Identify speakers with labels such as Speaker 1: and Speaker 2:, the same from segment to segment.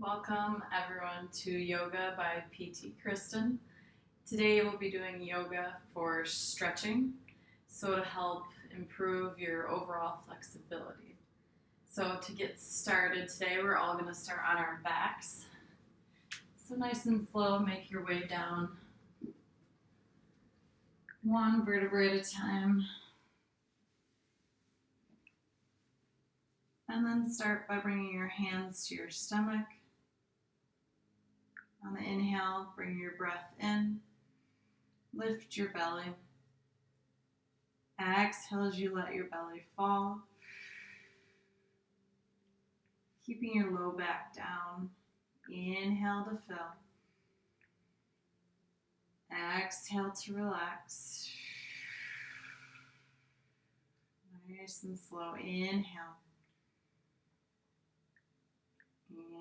Speaker 1: Welcome everyone to Yoga by PT Kristen. Today we'll be doing yoga for stretching, so to help improve your overall flexibility. So to get started today, we're all going to start on our backs. So nice and slow, make your way down one vertebrae at a time. And then start by bringing your hands to your stomach. On the inhale, bring your breath in, lift your belly. Exhale as you let your belly fall, keeping your low back down. Inhale to fill. Exhale to relax. Nice and slow. Inhale.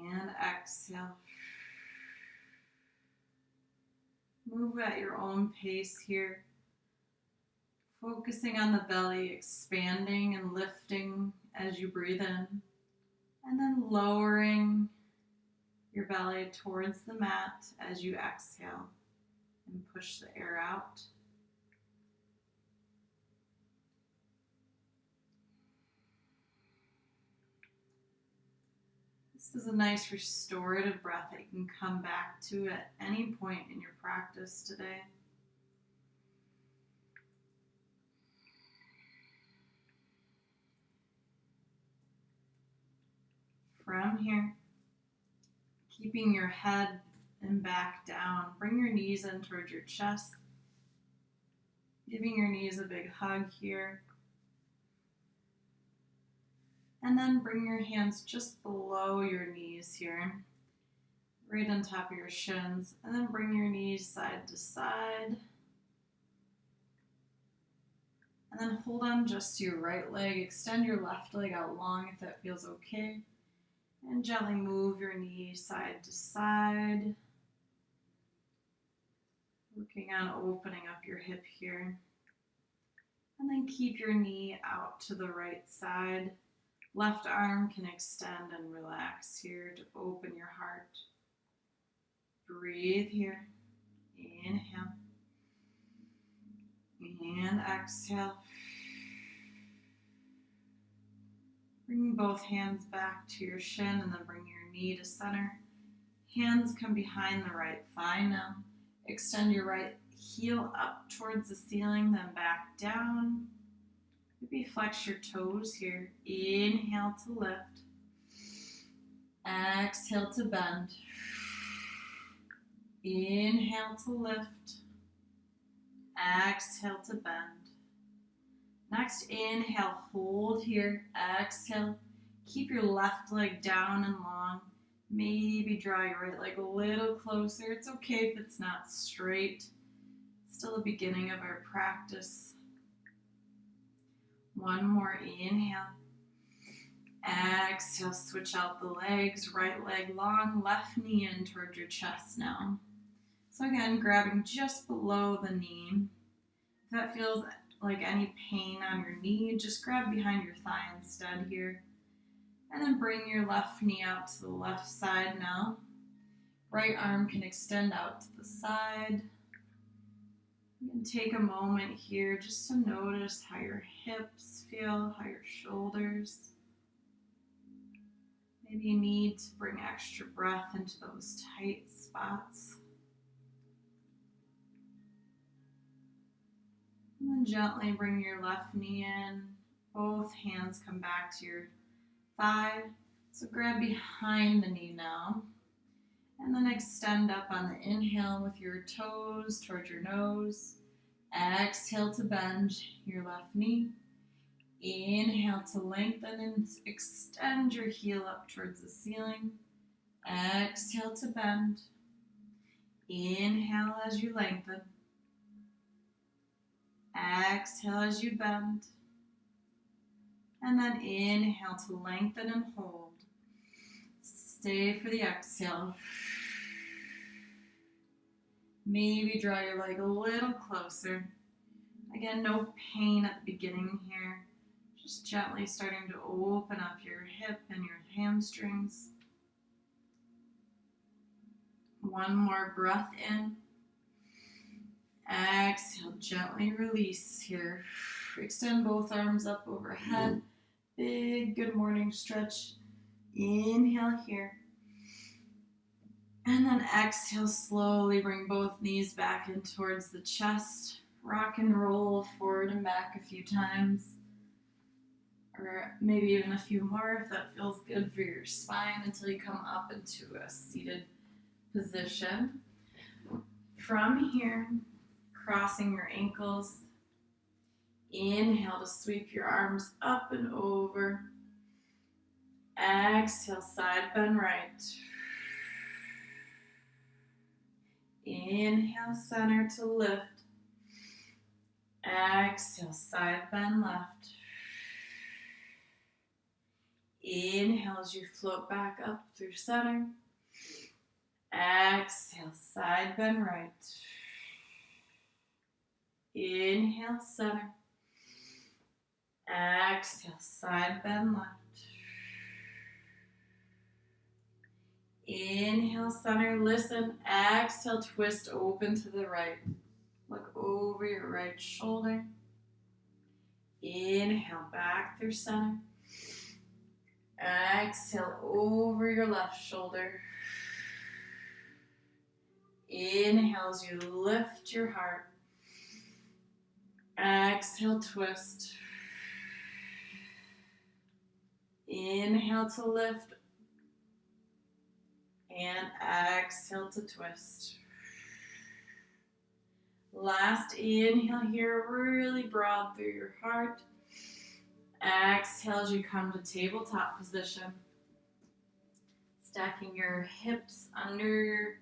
Speaker 1: And exhale. Move at your own pace here. Focusing on the belly, expanding and lifting as you breathe in. And then lowering your belly towards the mat as you exhale and push the air out. This is a nice restorative breath that you can come back to at any point in your practice today. From here, keeping your head and back down, bring your knees in towards your chest, giving your knees a big hug here. And then bring your hands just below your knees here, right on top of your shins. And then bring your knees side to side. And then hold on just to your right leg. Extend your left leg out long if that feels okay. And gently move your knee side to side. Working on opening up your hip here. And then keep your knee out to the right side. Left arm can extend and relax here to open your heart. Breathe here. Inhale. And exhale. Bring both hands back to your shin and then bring your knee to center. Hands come behind the right thigh now. Extend your right heel up towards the ceiling, then back down. Maybe flex your toes here. Inhale to lift. Exhale to bend. Inhale to lift. Exhale to bend. Next, inhale, hold here. Exhale. Keep your left leg down and long. Maybe draw your right leg a little closer. It's okay if it's not straight. It's still the beginning of our practice. One more inhale. Exhale, switch out the legs. Right leg long, left knee in towards your chest now. So again, grabbing just below the knee. If that feels like any pain on your knee, just grab behind your thigh instead here. And then bring your left knee out to the left side now. Right arm can extend out to the side. You can take a moment here just to notice how your hips feel, how your shoulders. Maybe you need to bring extra breath into those tight spots. And then gently bring your left knee in. Both hands come back to your thigh. So grab behind the knee now. And then extend up on the inhale with your toes towards your nose. Exhale to bend your left knee. Inhale to lengthen and extend your heel up towards the ceiling. Exhale to bend. Inhale as you lengthen. Exhale as you bend. And then inhale to lengthen and hold. Stay for the exhale. Maybe draw your leg a little closer. Again, no pain at the beginning here. Just gently starting to open up your hip and your hamstrings. One more breath in. Exhale, gently release here. Extend both arms up overhead. Big good morning stretch. Inhale here. And then exhale, slowly bring both knees back in towards the chest. Rock and roll forward and back a few times. Or maybe even a few more if that feels good for your spine until you come up into a seated position. From here, crossing your ankles. Inhale to sweep your arms up and over. Exhale, side bend right. Inhale, center to lift. Exhale, side bend left. Inhale as you float back up through center. Exhale, side bend right. Inhale, center. Exhale, side bend left. Inhale, center, listen. Exhale, twist open to the right. Look over your right shoulder. Inhale, back through center. Exhale, over your left shoulder. Inhale as you lift your heart. Exhale, twist. Inhale to lift. And exhale to twist. Last inhale here, really broad through your heart. Exhale as you come to tabletop position. Stacking your hips under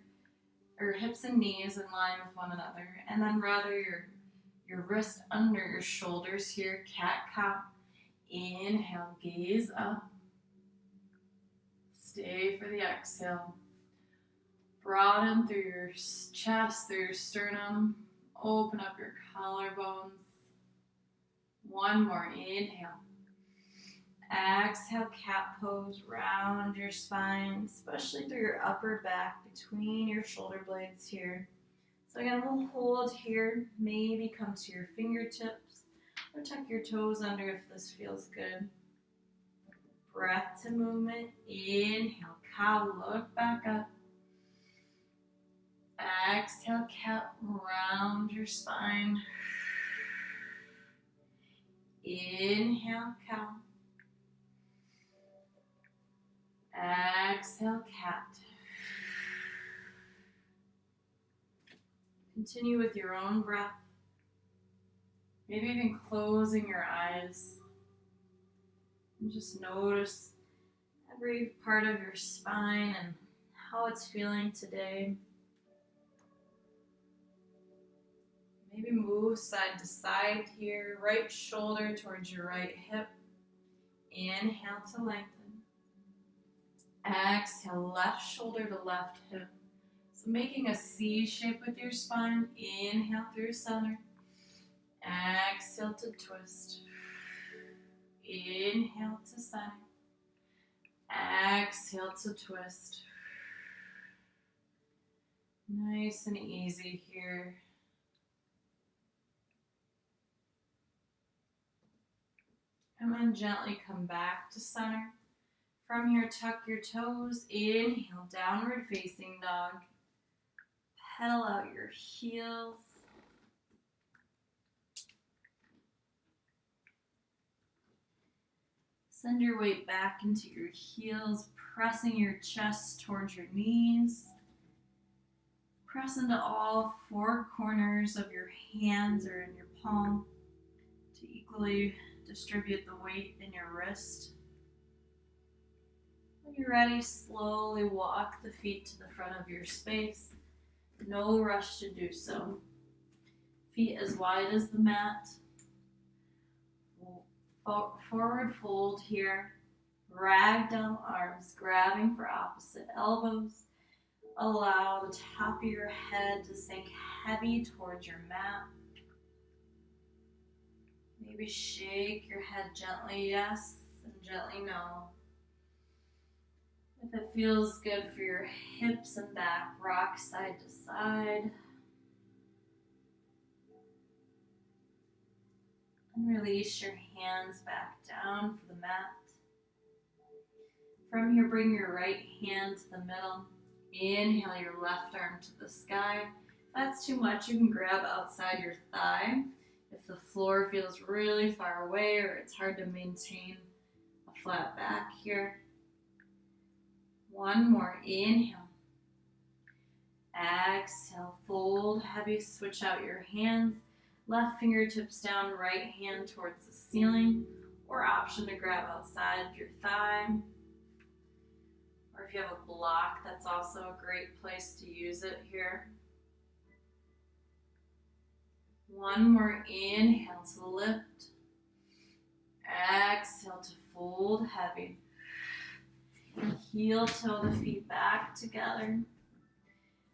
Speaker 1: your hips and knees in line with one another. And then rather your wrist under your shoulders here, cat-cow. Inhale, gaze up. Stay for the exhale. Broaden through your chest, through your sternum. Open up your collarbones. One more, inhale. Exhale, cat pose, round your spine, especially through your upper back, between your shoulder blades here. So again, we'll hold here, maybe come to your fingertips, or tuck your toes under if this feels good. Breath to movement, inhale, cow, look back up. Exhale, cat, round your spine. Inhale, cow. Exhale, cat. Continue with your own breath. Maybe even closing your eyes. And just notice every part of your spine and how it's feeling today. Maybe move side to side here. Right shoulder towards your right hip. Inhale to lengthen. Exhale, left shoulder to left hip. So making a C shape with your spine. Inhale through center. Exhale to twist. Inhale to center. Exhale to twist. Nice and easy here. And then gently come back to center. From here, tuck your toes. Inhale, downward facing dog. Pedal out your heels. Send your weight back into your heels, pressing your chest towards your knees. Press into all four corners of your hands or in your palm to equally distribute the weight in your wrist. When you're ready, slowly walk the feet to the front of your space. No rush to do so. Feet as wide as the mat. Forward fold here. Ragdoll arms grabbing for opposite elbows. Allow the top of your head to sink heavy towards your mat. Maybe shake your head gently yes and gently no. If it feels good for your hips and back, rock side to side. And release your hands back down for the mat. From here, bring your right hand to the middle. Inhale your left arm to the sky. If that's too much, you can grab outside your thigh. If the floor feels really far away or it's hard to maintain a flat back here. One more, inhale. Exhale, fold heavy, switch out your hands. Left fingertips down, right hand towards the ceiling, or option to grab outside your thigh. Or if you have a block, that's also a great place to use it here. One more, inhale to lift. Exhale to fold heavy. Heel toe the feet back together.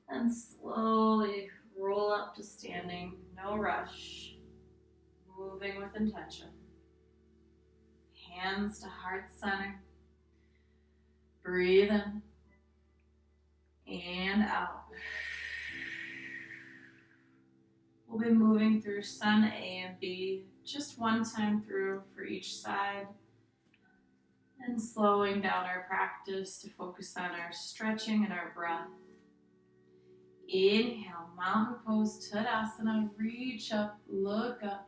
Speaker 1: And slowly roll up to standing, no rush. Moving with intention. Hands to heart center. Breathe in and out. We'll be moving through sun A and B, just one time through for each side. And slowing down our practice to focus on our stretching and our breath. Inhale, mountain pose, Tadasana, reach up, look up.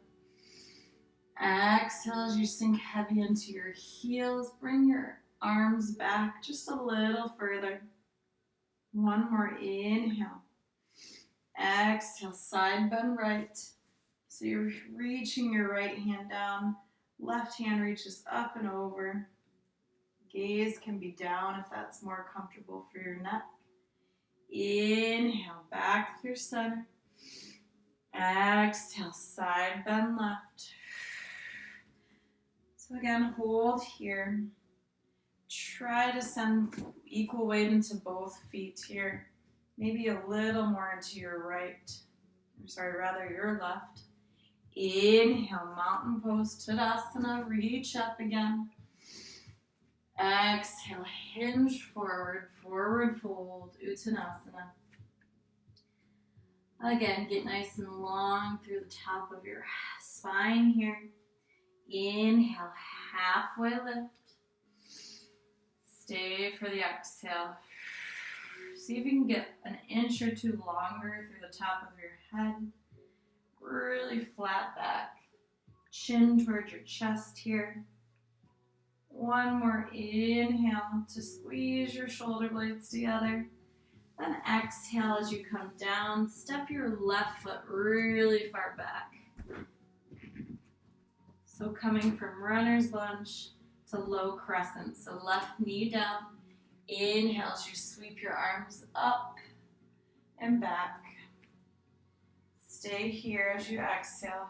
Speaker 1: Exhale as you sink heavy into your heels, bring your arms back just a little further. One more, inhale. Exhale, side bend right. So you're reaching your right hand down, left hand reaches up and over. Gaze can be down if that's more comfortable for your neck. Inhale, back through center. Exhale, side bend left. So again, hold here. Try to send equal weight into both feet here. Maybe a little more into your right. Rather your left. Inhale, mountain pose, Tadasana, reach up again. Exhale, hinge forward, forward fold, Uttanasana. Again, get nice and long through the top of your spine here. Inhale, halfway lift. Stay for the exhale. See if you can get an inch or two longer through the top of your head. Really flat back. Chin towards your chest here. One more inhale to squeeze your shoulder blades together. Then exhale as you come down. Step your left foot really far back. So coming from runner's lunge to low crescent. So left knee down. Inhale as you sweep your arms up and back. Stay here as you exhale.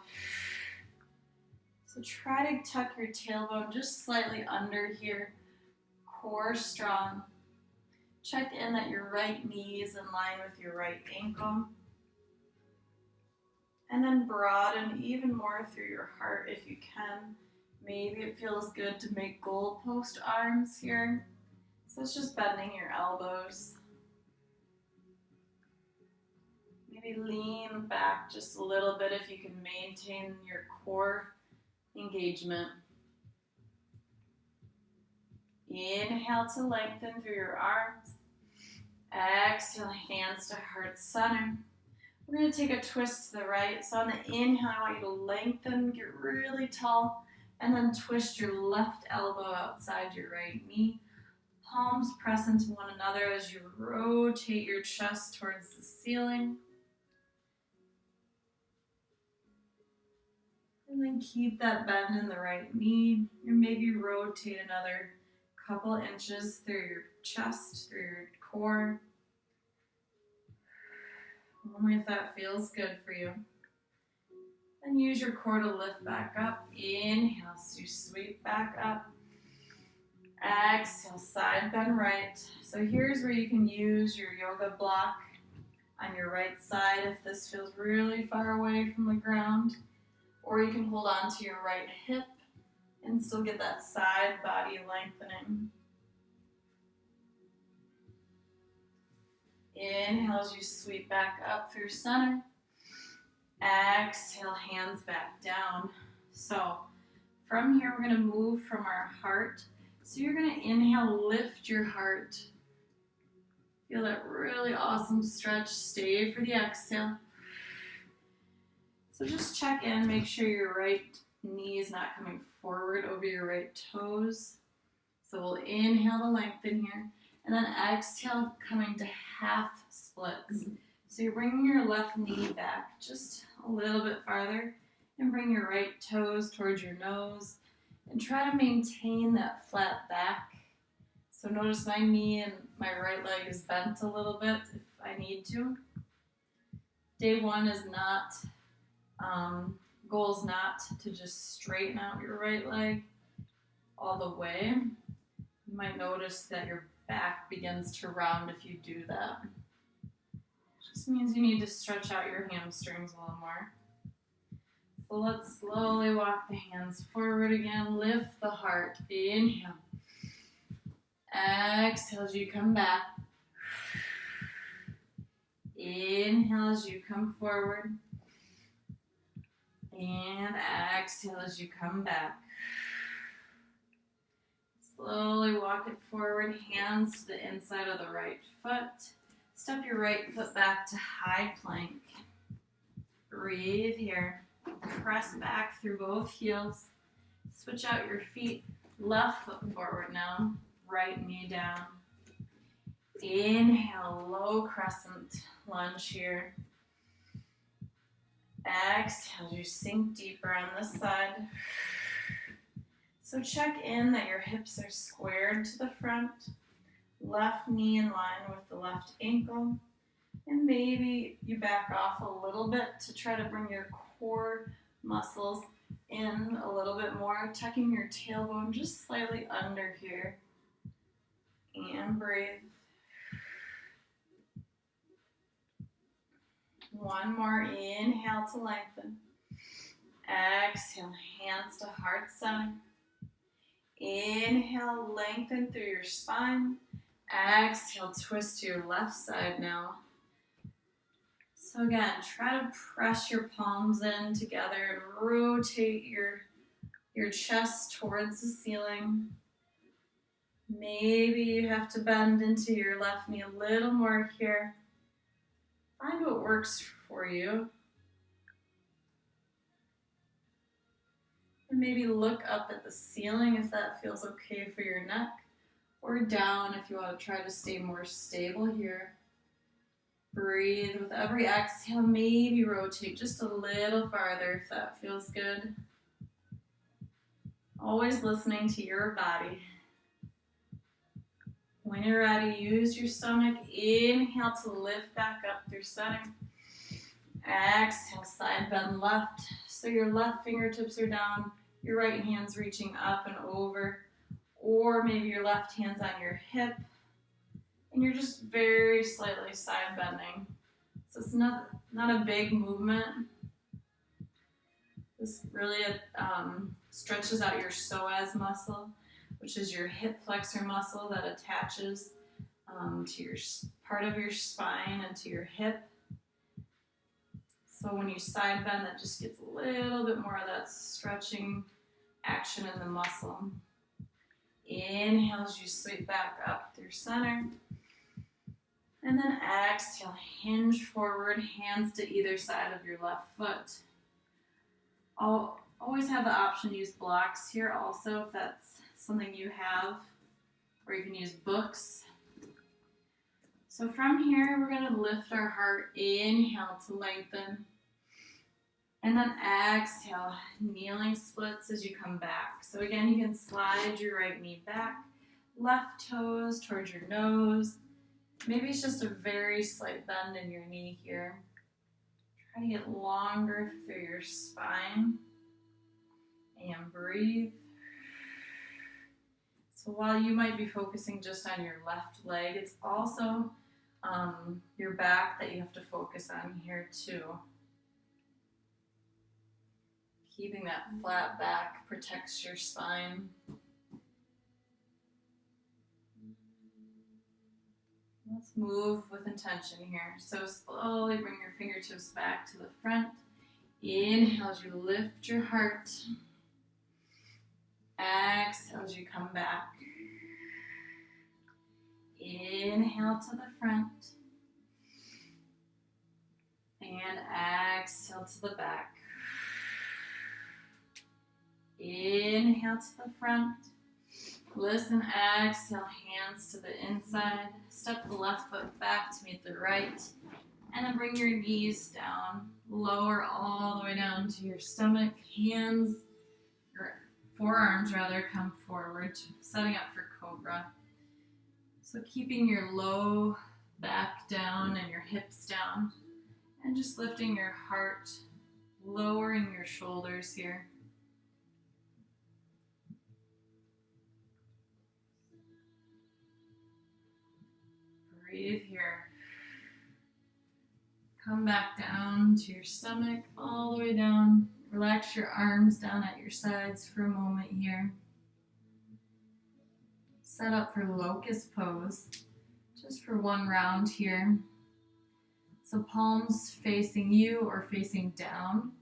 Speaker 1: So try to tuck your tailbone just slightly under here. Core strong. Check in that your right knee is in line with your right ankle. And then broaden even more through your heart if you can. Maybe it feels good to make goalpost arms here. So it's just bending your elbows. Maybe lean back just a little bit if you can maintain your core engagement. Inhale to lengthen through your arms. Exhale, hands to heart center. We're going to take a twist to the right. So on the inhale, I want you to lengthen, get really tall, and then twist your left elbow outside your right knee. Palms press into one another as you rotate your chest towards the ceiling. And then keep that bend in the right knee. And maybe rotate another couple inches through your chest, through your core. Only if that feels good for you. Then use your core to lift back up. Inhale, so you sweep back up. Exhale, side bend right. So here's where you can use your yoga block on your right side if this feels really far away from the ground. Or you can hold on to your right hip and still get that side body lengthening. Inhale as you sweep back up through center. Exhale, hands back down. So from here, we're going to move from our heart. So you're going to inhale, lift your heart. Feel that really awesome stretch. Stay for the exhale. So just check in, make sure your right knee is not coming forward over your right toes. So we'll inhale to lengthen here, and then exhale, coming to half splits. So you're bringing your left knee back just a little bit farther, and bring your right toes towards your nose, and try to maintain that flat back. So notice my knee and my right leg is bent a little bit if I need to. Day one is not, goal is not to just straighten out your right leg all the way. You might notice that your back begins to round if you do that. Just means you need to stretch out your hamstrings a little more. So let's slowly walk the hands forward again. Lift the heart. Inhale. Exhale as you come back. Inhale as you come forward. And exhale as you come back. Slowly walk it forward, hands to the inside of the right foot. Step your right foot back to high plank. Breathe here. Press back through both heels. Switch out your feet. Left foot forward now. Right knee down. Inhale, low crescent lunge here. Exhale, you sink deeper on this side. So check in that your hips are squared to the front. Left knee in line with the left ankle. And maybe you back off a little bit to try to bring your core muscles in a little bit more, tucking your tailbone just slightly under here. And breathe. One more, inhale to lengthen. Exhale, hands to heart center. Inhale, lengthen through your spine. Exhale, twist to your left side now. So again, try to press your palms in together and rotate your chest towards the ceiling. Maybe you have to bend into your left knee a little more here. Find what works for you. And maybe look up at the ceiling if that feels okay for your neck, or down if you want to try to stay more stable here. Breathe. With every exhale, maybe rotate just a little farther if that feels good. Always listening to your body. When you're ready, use your stomach. Inhale to lift back up through center. Exhale, side bend left. So your left fingertips are down, your right hand's reaching up and over, or maybe your left hand's on your hip, and you're just very slightly side bending. So it's not a big movement. This really stretches out your psoas muscle, which is your hip flexor muscle that attaches to your part of your spine and to your hip. So when you side bend, that just gets a little bit more of that stretching action in the muscle. Inhale as you sweep back up through center. And then exhale, hinge forward, hands to either side of your left foot. I'll always have the option to use blocks here also if that's something you have, or you can use books. So from here, we're going to lift our heart. Inhale to lengthen. And then exhale, kneeling splits as you come back. So again, you can slide your right knee back, left toes towards your nose. Maybe it's just a very slight bend in your knee here. Try to get longer through your spine. And breathe. So while you might be focusing just on your left leg, it's also your back that you have to focus on here too. Keeping that flat back protects your spine. Let's move with intention here. So slowly bring your fingertips back to the front. Inhale as you lift your heart. Exhale as you come back. Inhale to the front. And exhale to the back. Inhale to the front. Listen, exhale, hands to the inside. Step the left foot back to meet the right. And then bring your knees down. Lower all the way down to your stomach. Hands, or forearms rather, come forward, setting up for cobra. So keeping your low back down and your hips down. And just lifting your heart, lowering your shoulders here. Breathe here. Come back down to your stomach, all the way down. Relax your arms down at your sides for a moment here. Set up for locust pose, just for one round here. So palms facing you or facing down.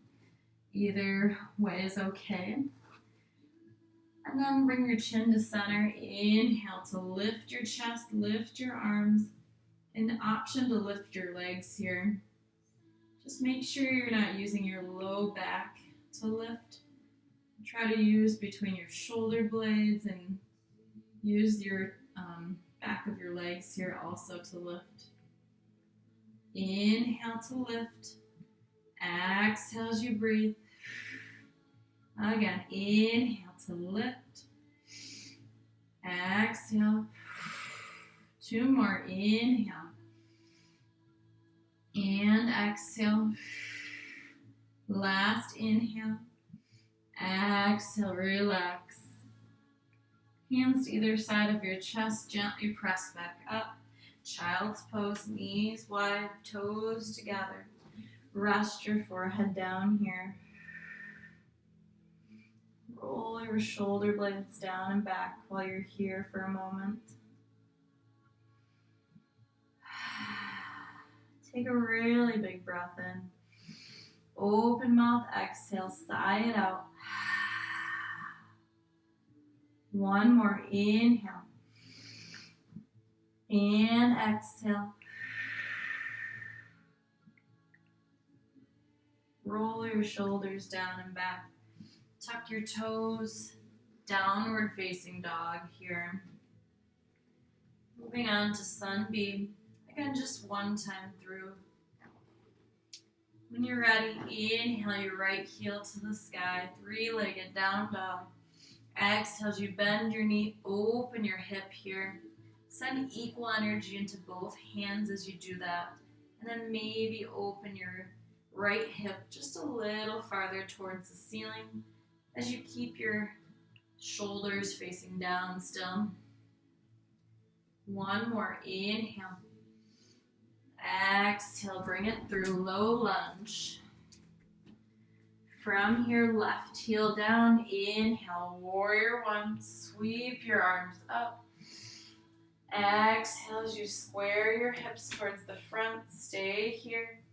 Speaker 1: Either way is okay. And then bring your chin to center. Inhale to lift your chest, lift your arms. An option to lift your legs here. Just make sure you're not using your low back to lift. Try to use between your shoulder blades and use your back of your legs here also to lift. Inhale to lift. Exhale as you breathe. Again, inhale to lift. Exhale. Two more. Inhale. And exhale. Last inhale. Exhale, relax. Hands to either side of your chest, gently press back up. Child's pose, knees wide, toes together. Rest your forehead down here. Roll your shoulder blades down and back while you're here for a moment. Take a really big breath in. Open mouth, exhale, sigh it out. One more, inhale. And exhale. Roll your shoulders down and back. Tuck your toes, downward facing dog here. Moving on to sunbeam. Again, just one time through. When you're ready, inhale your right heel to the sky, three-legged down dog. Exhale as you bend your knee, open your hip here. Send equal energy into both hands as you do that. And then maybe open your right hip just a little farther towards the ceiling as you keep your shoulders facing down still. One more, inhale. Exhale, bring it through, low lunge. From here, left heel down, inhale, warrior one, sweep your arms up. Exhale as you square your hips towards the front, stay here.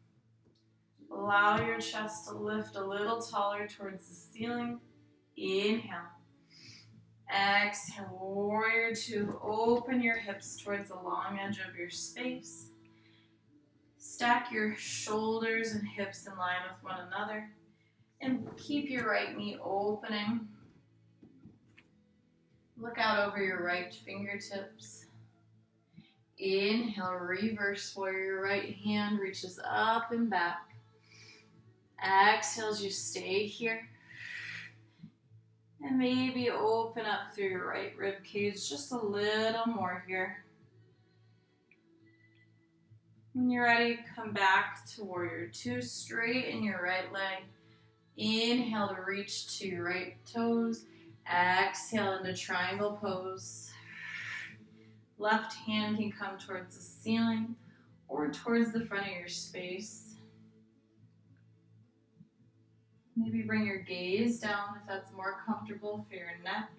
Speaker 1: Allow your chest to lift a little taller towards the ceiling. Inhale. Exhale, warrior two, open your hips towards the long edge of your space. Stack your shoulders and hips in line with one another. And keep your right knee opening. Look out over your right fingertips. Inhale, reverse warrior, right hand reaches up and back. Exhale as you stay here. And maybe open up through your right rib cage just a little more here. When you're ready, come back to warrior two, straighten your right leg. Inhale to reach to your right toes. Exhale into triangle pose. Left hand can come towards the ceiling or towards the front of your space. Maybe bring your gaze down if that's more comfortable for your neck.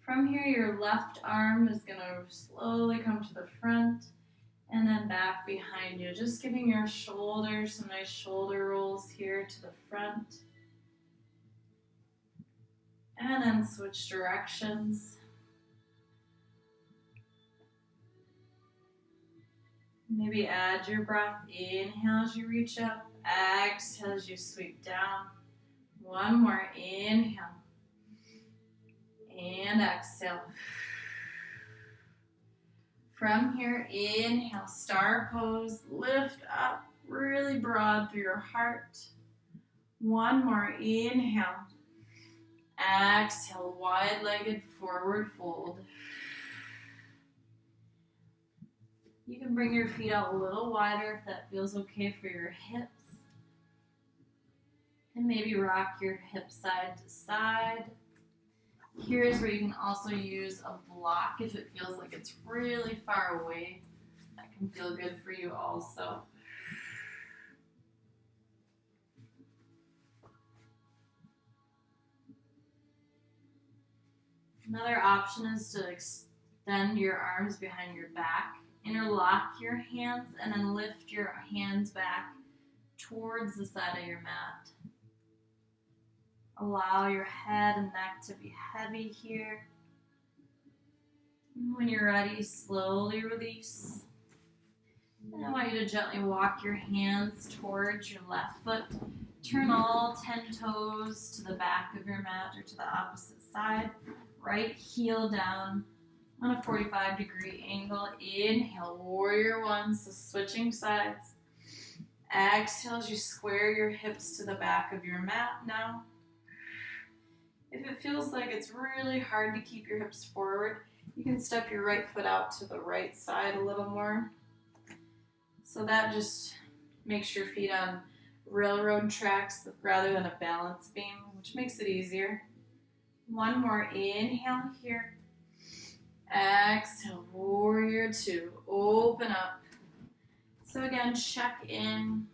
Speaker 1: From here, your left arm is going to slowly come to the front. And then back behind you, just giving your shoulders some nice shoulder rolls here to the front. And then switch directions. Maybe add your breath. Inhale as you reach up. Exhale as you sweep down. One more. Inhale. And exhale. From here, inhale, star pose. Lift up really broad through your heart. One more. Inhale. Exhale, wide-legged forward fold. You can bring your feet out a little wider if that feels okay for your hips. And maybe rock your hip side to side. Here's where you can also use a block if it feels like it's really far away. That can feel good for you also. Another option is to extend your arms behind your back. Interlock your hands and then lift your hands back towards the side of your mat. Allow your head and neck to be heavy here. When you're ready, slowly release. And I want you to gently walk your hands towards your left foot. Turn all 10 toes to the back of your mat or to the opposite side. Right heel down on a 45-degree angle. Inhale, warrior one, so switching sides. Exhale as you square your hips to the back of your mat now. If it feels like it's really hard to keep your hips forward, you can step your right foot out to the right side a little more. So that just makes your feet on railroad tracks rather than a balance beam, which makes it easier. One more. Inhale here. Exhale, warrior two. Open up. So again, check in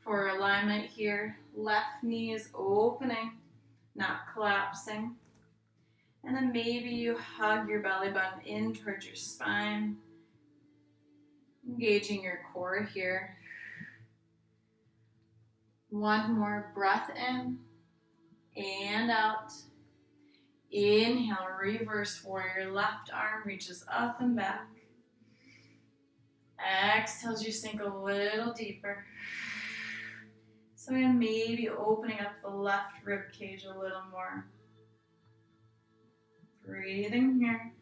Speaker 1: for alignment here. Left knee is opening, not collapsing. And then maybe you hug your belly button in towards your spine, engaging your core here. One more breath in and out. Inhale, reverse warrior. Left arm reaches up and back. Exhale as you sink a little deeper. So again, maybe opening up the left rib cage a little more. Breathing here.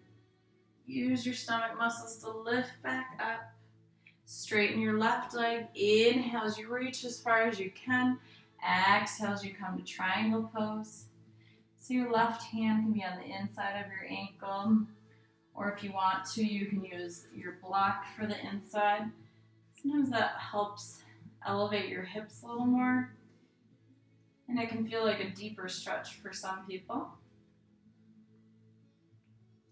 Speaker 1: Use your stomach muscles to lift back up. Straighten your left leg. Inhale as you reach as far as you can. Exhale as you come to triangle pose. So your left hand can be on the inside of your ankle, or if you want to, you can use your block for the inside. Sometimes that helps elevate your hips a little more, and it can feel like a deeper stretch for some people.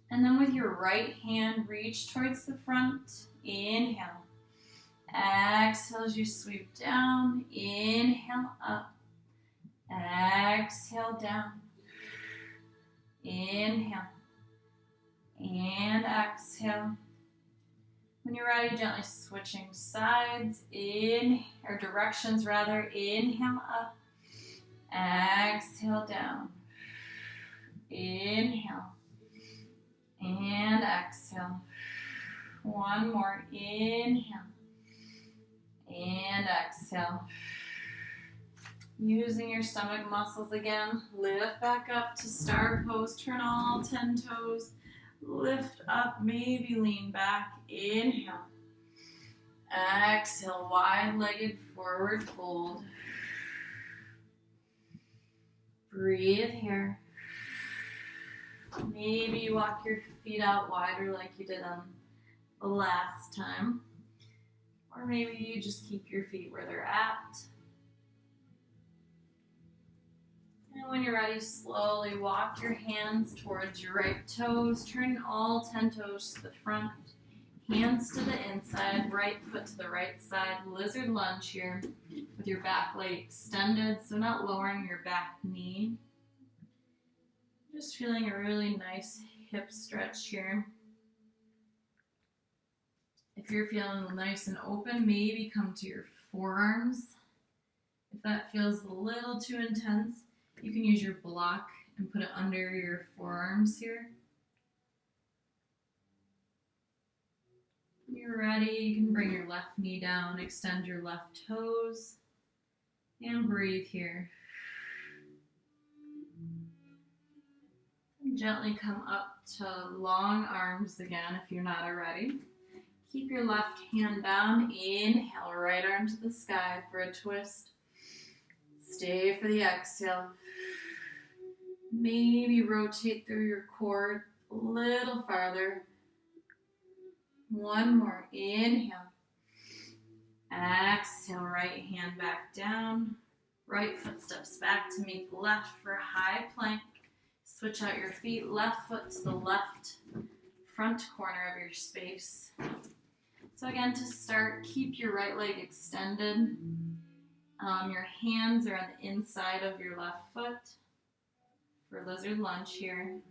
Speaker 1: And then with your right hand, reach towards the front. Inhale. Exhale as you sweep down. Inhale up. Exhale down. Inhale. And exhale. When you're ready, gently switching sides. Or directions rather. Inhale up. Exhale down. Inhale. And exhale. One more. Inhale. And exhale. Using your stomach muscles again. Lift back up to star pose. Turn all 10 toes. Lift up. Maybe lean back. Inhale. Exhale. Wide-legged forward fold. Breathe here. Maybe you walk your feet out wider like you did on the last time. Or maybe you just keep your feet where they're at. And when you're ready, slowly walk your hands towards your right toes. Turn all 10 toes to the front. Hands to the inside, right foot to the right side. Lizard lunge here with your back leg extended, so not lowering your back knee. Just feeling a really nice hip stretch here. If you're feeling nice and open, maybe come to your forearms. If that feels a little too intense, you can use your block and put it under your forearms here. When you're ready, you can bring your left knee down, extend your left toes, and breathe here. And gently come up to long arms again if you're not already. Keep your left hand down. Inhale, right arm to the sky for a twist. Stay for the exhale. Maybe rotate through your core a little farther. One more. Inhale. Exhale, right hand back down. Right foot steps back to meet the left for a high plank. Switch out your feet. Left foot to the left front corner of your space. So again, to start, keep your right leg extended. Your hands are on the inside of your left foot for lizard lunge here.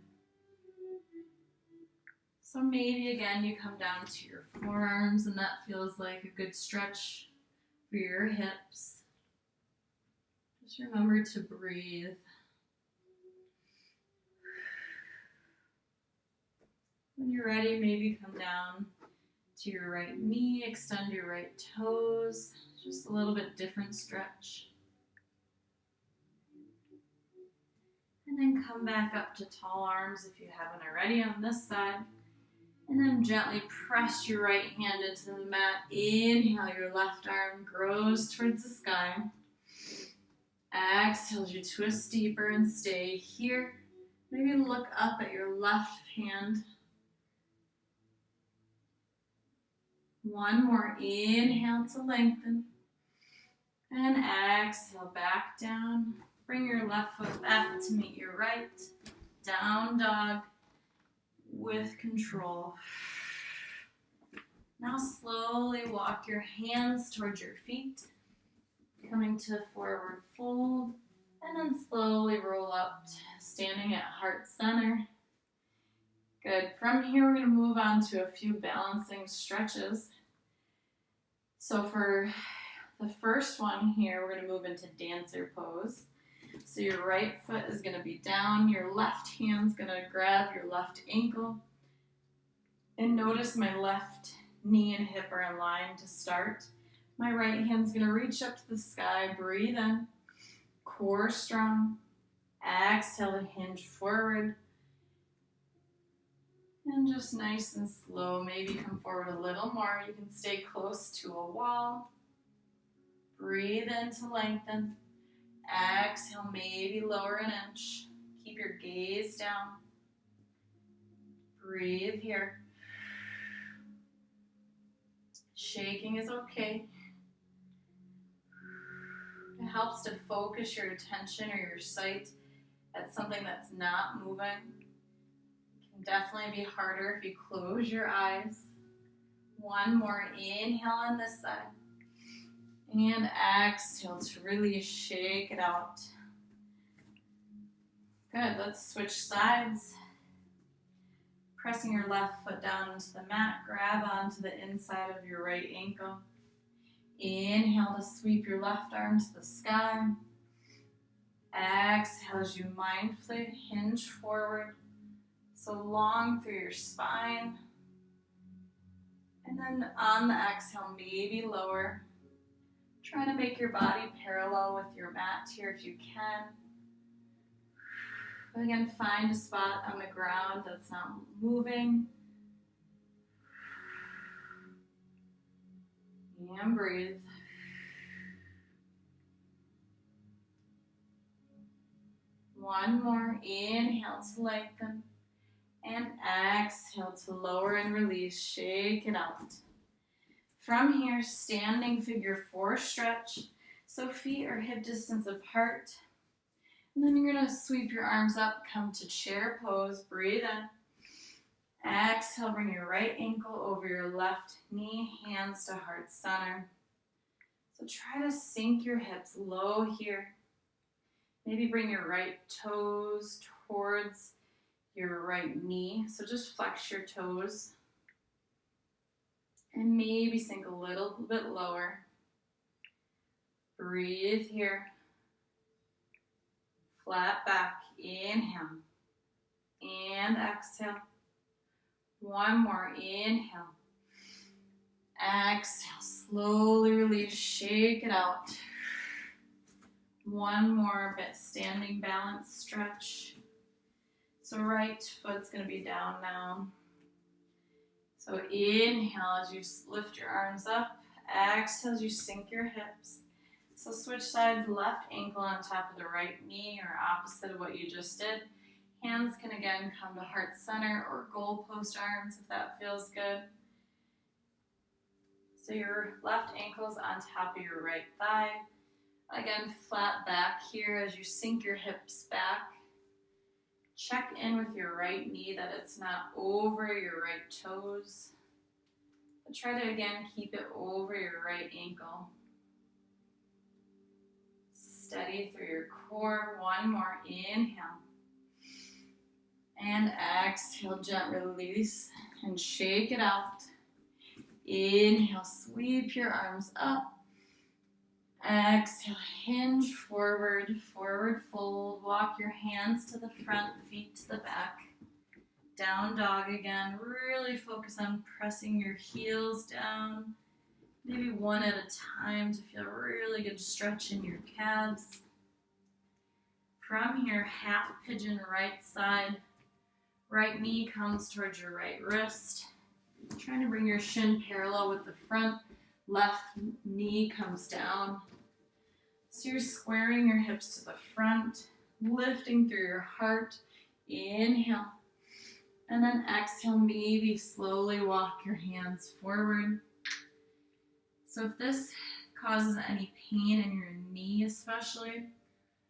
Speaker 1: So maybe again you come down to your forearms and that feels like a good stretch for your hips. Just remember to breathe. When you're ready, maybe come down to your right knee, extend your right toes, just a little bit different stretch. And then come back up to tall arms if you haven't already on this side. And then gently press your right hand into the mat. Inhale, your left arm grows towards the sky. Exhale as you twist deeper and stay here. Maybe look up at your left hand. One more. Inhale to lengthen. And exhale back down. Bring your left foot back to meet your right. Down dog with control. Now slowly walk your hands towards your feet. Coming to forward fold. And then slowly roll up, standing at heart center. Good. From here, we're going to move on to a few balancing stretches. So for the first one here, we're going to move into dancer pose. So your right foot is going to be down. Your left hand's going to grab your left ankle. And notice my left knee and hip are in line to start. My right hand's going to reach up to the sky. Breathe in. Core strong. Exhale to hinge forward. And just nice and slow, maybe come forward a little more. You can stay close to a wall. Breathe in to lengthen. Exhale, maybe lower an inch. Keep your gaze down. Breathe here. Shaking is okay. It helps to focus your attention or your sight at something that's not moving. Definitely be harder if you close your eyes. One more. Inhale on this side. And exhale to really shake it out. Good. Let's switch sides. Pressing your left foot down into the mat. Grab onto the inside of your right ankle. Inhale to sweep your left arm to the sky. Exhale as you mindfully hinge forward. So long through your spine. And then on the exhale, maybe lower. Try to make your body parallel with your mat here if you can. But again, find a spot on the ground that's not moving. And breathe. One more. Inhale to lengthen. And exhale to lower and release. Shake it out. From here, standing figure four stretch. So feet are hip distance apart. And then you're going to sweep your arms up, come to chair pose. Breathe in. Exhale, bring your right ankle over your left knee, hands to heart center. So try to sink your hips low here. Maybe bring your right toes towards your right knee. So just flex your toes. And maybe sink a little bit lower. Breathe here. Flat back. Inhale. And exhale. One more. Inhale. Exhale. Slowly release. Shake it out. One more bit. Standing balance stretch. So right foot's going to be down now. So inhale as you lift your arms up. Exhale as you sink your hips. So switch sides, left ankle on top of the right knee or opposite of what you just did. Hands can again come to heart center or goalpost arms if that feels good. So your left ankle's on top of your right thigh. Again, flat back here as you sink your hips back. Check in with your right knee that it's not over your right toes. But try to again keep it over your right ankle. Steady through your core. One more. Inhale. And exhale. Gently release and shake it out. Inhale. Sweep your arms up. Exhale. Hinge forward. Forward fold. Walk your hands to the front, feet to the back. Down dog again. Really focus on pressing your heels down. Maybe one at a time to feel really good stretch in your calves. From here, half pigeon right side. Right knee comes towards your right wrist. Trying to bring your shin parallel with the front. Left knee comes down. So you're squaring your hips to the front, lifting through your heart. Inhale. And then exhale, maybe slowly walk your hands forward. So if this causes any pain in your knee especially,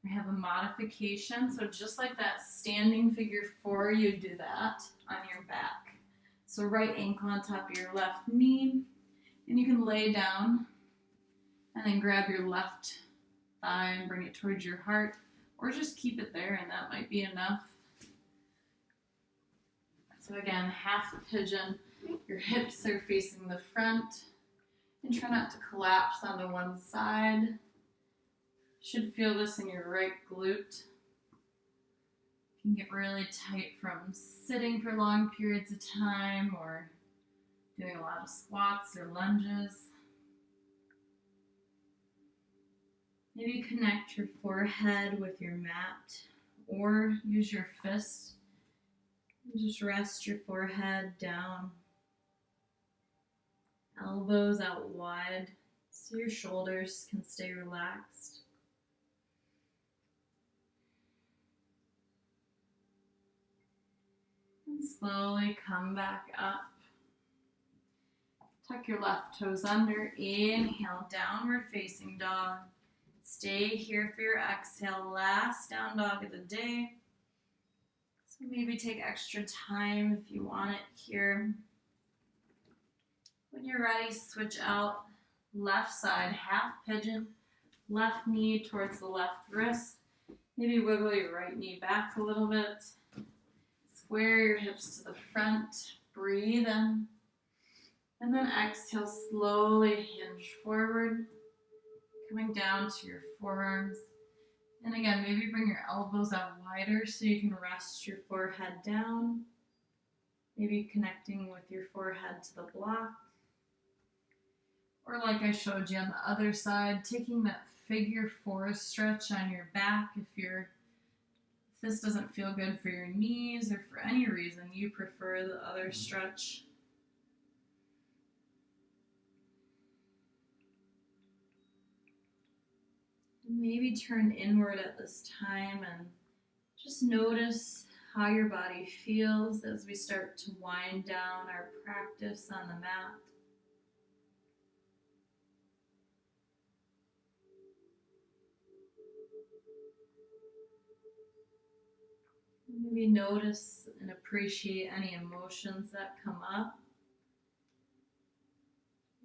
Speaker 1: I have a modification. So just like that standing figure four, you do that on your back. So right ankle on top of your left knee. And you can lay down and then grab your left thigh and bring it towards your heart. Or just keep it there and that might be enough. So again, half pigeon. Your hips are facing the front. And try not to collapse onto one side. Should feel this in your right glute. You can get really tight from sitting for long periods of time or doing a lot of squats or lunges. Maybe connect your forehead with your mat or use your fist. Just rest your forehead down. Elbows out wide so your shoulders can stay relaxed. And slowly come back up. Tuck your left toes under. Inhale, downward facing dog. Stay here for your exhale. Last down dog of the day. So maybe take extra time if you want it here. When you're ready, switch out. Left side, half pigeon. Left knee towards the left wrist. Maybe wiggle your right knee back a little bit. Square your hips to the front. Breathe in. And then exhale, slowly hinge forward. Coming down to your forearms. And again, maybe bring your elbows out wider so you can rest your forehead down. Maybe connecting with your forehead to the block. Or like I showed you on the other side, taking that figure four stretch on your back if this doesn't feel good for your knees or for any reason you prefer the other stretch. Maybe turn inward at this time and just notice how your body feels as we start to wind down our practice on the mat. Maybe notice and appreciate any emotions that come up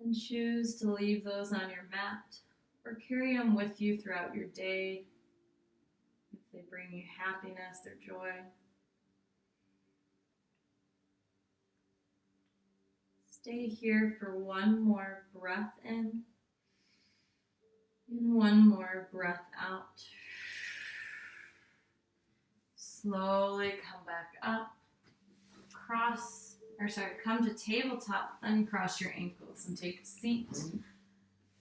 Speaker 1: and choose to leave those on your mat or carry them with you throughout your day if they bring you happiness or joy. Stay here for one more breath in and one more breath out. Slowly come back up, come to tabletop, then cross your ankles and take a seat.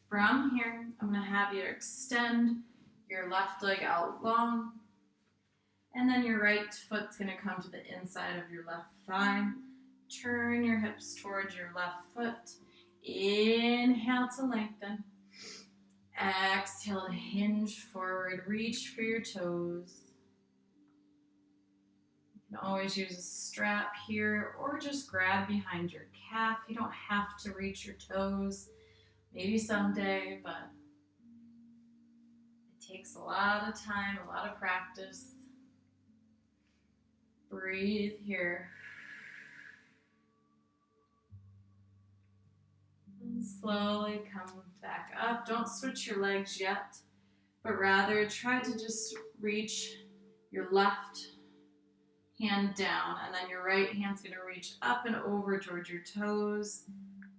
Speaker 1: From here, I'm going to have you extend your left leg out long, and then your right foot's going to come to the inside of your left thigh. Turn your hips towards your left foot. Inhale to lengthen. Exhale to hinge forward. Reach for your toes. You can always use a strap here or just grab behind your calf. You don't have to reach your toes. Maybe someday, but it takes a lot of time, a lot of practice. Breathe here. And slowly come back up. Don't switch your legs yet, but rather try to just reach your left hand down, and then your right hand's going to reach up and over towards your toes.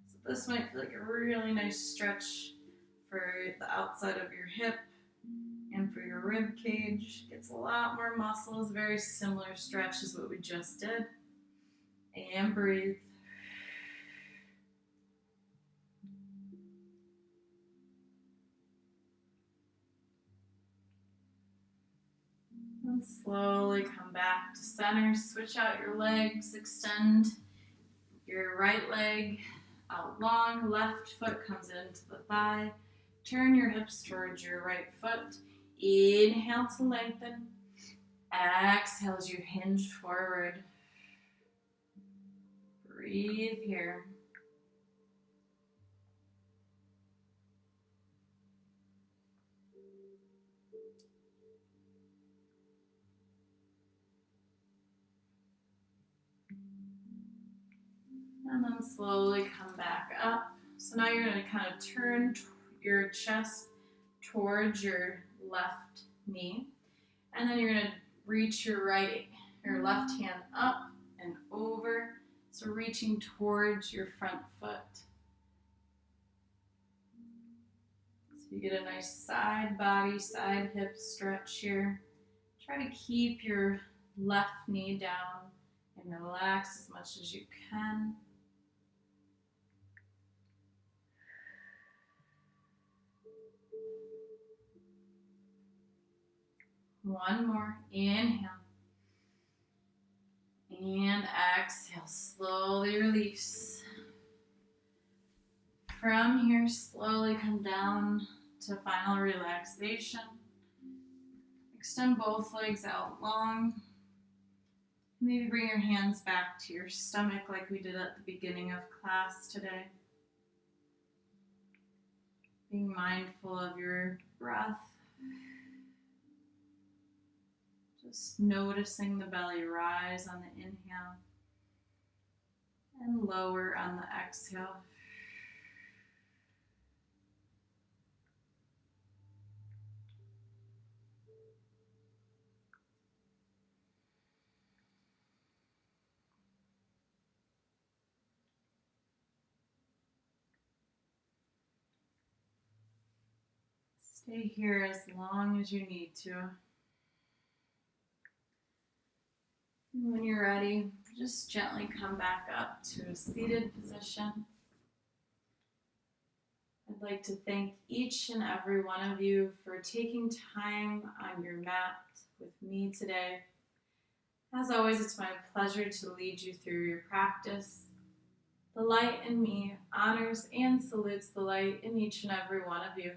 Speaker 1: So this might feel like a really nice stretch for the outside of your hip and for your rib cage. Gets a lot more muscles, very similar stretch as what we just did. And breathe. And slowly come back to center. Switch out your legs. Extend your right leg out long. Left foot comes into the thigh. Turn your hips towards your right foot. Inhale to lengthen. Exhale as you hinge forward. Breathe here. And then slowly come back up. So now you're going to kind of turn your chest towards your left knee. And then you're going to reach your left hand up and over. So reaching towards your front foot. So you get a nice side body, side hip stretch here. Try to keep your left knee down and relax as much as you can. One more. Inhale. And exhale. Slowly release. From here, slowly come down to final relaxation. Extend both legs out long. Maybe bring your hands back to your stomach like we did at the beginning of class today. Being mindful of your breath. Just noticing the belly rise on the inhale and lower on the exhale. Stay here as long as you need to. And when you're ready, just gently come back up to a seated position. I'd like to thank each and every one of you for taking time on your mat with me today. As always, it's my pleasure to lead you through your practice. The light in me honors and salutes the light in each and every one of you.